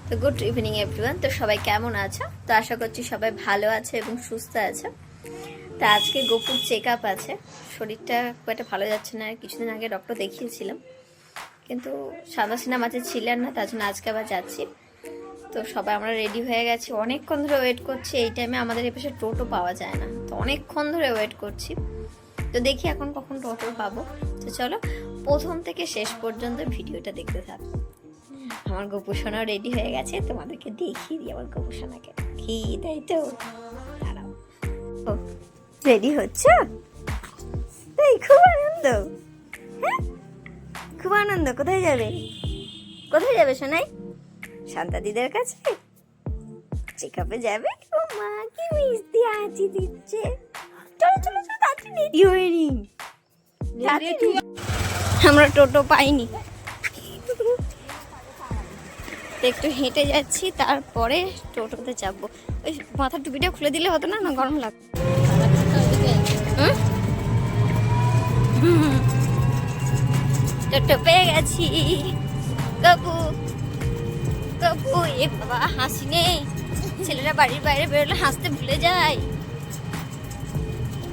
তো good evening everyone. তো সবাই কেমন আছো? তো আশা করছি সবাই ভালো আছে এবং সুস্থ আছে। তো আজকে গোপুর চেক আপ আছে, শরীরটা খুব একটা ভালো যাচ্ছে না। কিছুদিন আগে ডক্টর দেখিয়েছিলাম, কিন্তু সাদাসিনা মাঝে ছিলেন না, তার জন্য আজকে আবার যাচ্ছি। তো সবাই আমরা রেডি হয়ে গেছি, অনেকক্ষণ ধরে ওয়েট করছি। এই টাইমে আমাদের এপাশে টোটো পাওয়া যায় না, তো অনেকক্ষণ ধরে ওয়েট করছি। তো দেখি এখন কখন টোটো পাবো। তো চলো প্রথম থেকে শেষ পর্যন্ত ভিডিওটা দেখতে থাকো। আমার গোপুসোনাও রেডি হয়ে গেছে, তোমাদেরকে দেখিয়ে দিই আমার গোপুসোনাকে। কি তাই তো, দাঁড়াও। ও রেডি হচ্ছে, তাই খুব আনন্দ। হ্যাঁ খুব আনন্দ। কোথায় যাবে? কোথায় যাবে সোনাই? শান্তা দিদার কাছে চেক আপে যাবে। ও মা কি মিষ্টি হাঁচি দিচ্ছে। চলো চলো চলো তাড়াতাড়ি রেডি হয়ে নি। আমরা টোটো পাইনি, একটু হেঁটে যাচ্ছি, তারপরে টোটোতে যাবো। ওই মাথার টুপিটা খুলে দিলে হতো না? না গরম লাগবে। টোটো পেয়ে গেছি। কাকু কাকু, এ বাবা হাসি নেই। ছেলেরা বাড়ির বাইরে বেরোলে হাসতে ভুলে যায়।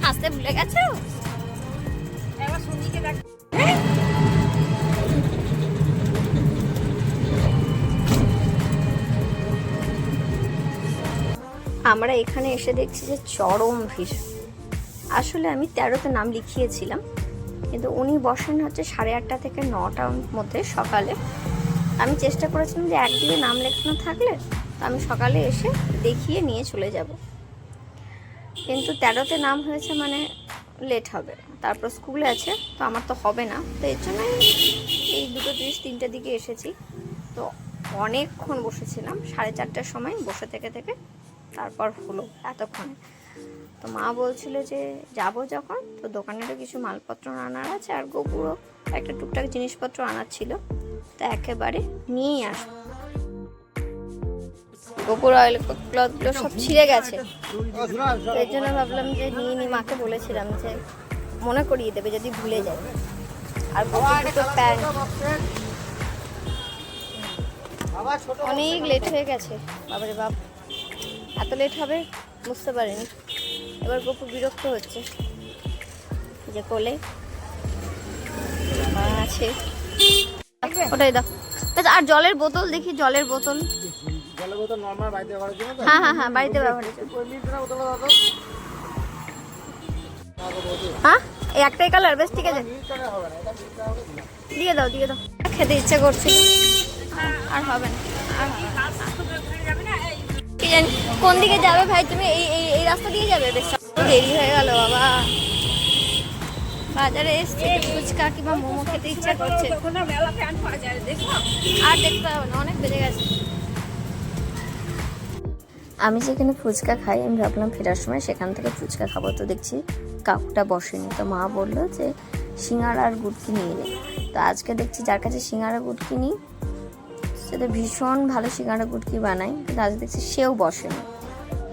হাসতে ভুলে গেছো? আমরা এখানে এসে দেখছি যে চরম ভিড়। আসলে আমি 13তে নাম লিখিয়েছিলাম, কিন্তু উনি বসেন হচ্ছে 8:30 থেকে 9টার মধ্যে সকালে। আমি চেষ্টা করেছিলাম যে একদিকে নাম লেখানো থাকলে তো আমি সকালে এসে দেখিয়ে নিয়ে চলে যাব, কিন্তু 13তে নাম হয়েছে মানে লেট হবে, তারপর স্কুলে আছে, তো আমার তো হবে না। তো এর জন্য এই 2:30 3টের দিকে এসেছি। তো অনেকক্ষণ বসেছিলাম, 4:30টার সময় বসে থেকে থেকে তারপর হলো এতক্ষণে। তো মা বলছিল যে যাব যখন, তো দোকানেরও কিছু মালপত্র আনার আছে, আর গোপুরও একটা টুকটাক জিনিসপত্র আনার ছিল, তো একেবারে নিয়েই আসবো। গোপুর অয়েল ক্লথগুলো সব ছিঁড়ে গেছে, এর জন্য ভাবলাম যে নিয়ে নি। মাকে বলেছিলাম যে মনে করিয়ে দেবে যদি ভুলে যায়। আর গোপুর দুটো প্যান্ট। অনেক লেট হয়ে গেছে, বাবারে বাপ, এত লেট হবে বুঝতে পারিনি। এবার গোপু বিরক্ত হচ্ছে যে কোলে আছে। ওটাই দাও। আর জলের বোতল দেখি, জলের বোতল। হ্যাঁ হ্যাঁ হ্যাঁ, বাড়িতে ব্যবহারের জন্য। হ্যাঁ এই একটাই কালার, বেশ ঠিক আছে, দিয়ে দাও দিয়ে দাও। খেতে ইচ্ছে করছে, আর হবে না। কি জানি কোন দিকে যাবে ভাই তুমি? এই এই এই রাস্তা দিয়ে যাবে? বেশ দেরি হয়ে গেল বাবা। বাজারে এসছে ফুচকা কিংবা মোমো খেতে ইচ্ছা করছে, আর দেখতে হবে না, অনেক বেজে গেছে। আমি যেখানে ফুচকা খাই, আমি ভাবলাম ফেরার সময় সেখান থেকে ফুচকা খাবো, তো দেখছি কাকুটা বসেনি। তো মা বললো যে সিঙ্গাড়া আর গুটকি নিয়ে নে। তো আজকে দেখছি যার কাছে সিঙ্গাড়া গুটকি নিই সে তো ভীষণ ভালো সিঙ্গাড়া গুটকি বানায়, কিন্তু আজ দেখছি সেও বসেনি।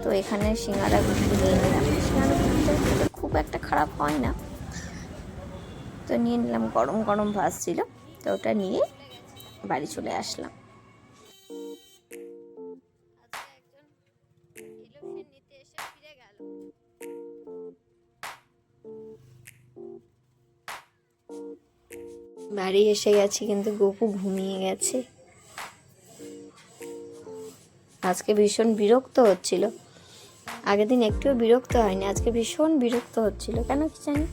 তো এখানে সিঙ্গাড়া গুটকি নিয়ে নিলাম। সিঙ্গাড়া গুটকিটা খুব একটা খারাপ হয় না, তো নিয়ে নিলাম। গরম গরম ভাজছিল, তো ওটা নিয়ে বাড়ি চলে আসলাম। বাড়ি এসে গেছি, কিন্তু গোপু ঘুমিয়ে গেছে। আজকে ভীষণ বিরক্ত হচ্ছিল, আগের দিন একটুও বিরক্ত হয়নি, আজকে ভীষণ বিরক্ত হচ্ছিল, কেন কি জানি।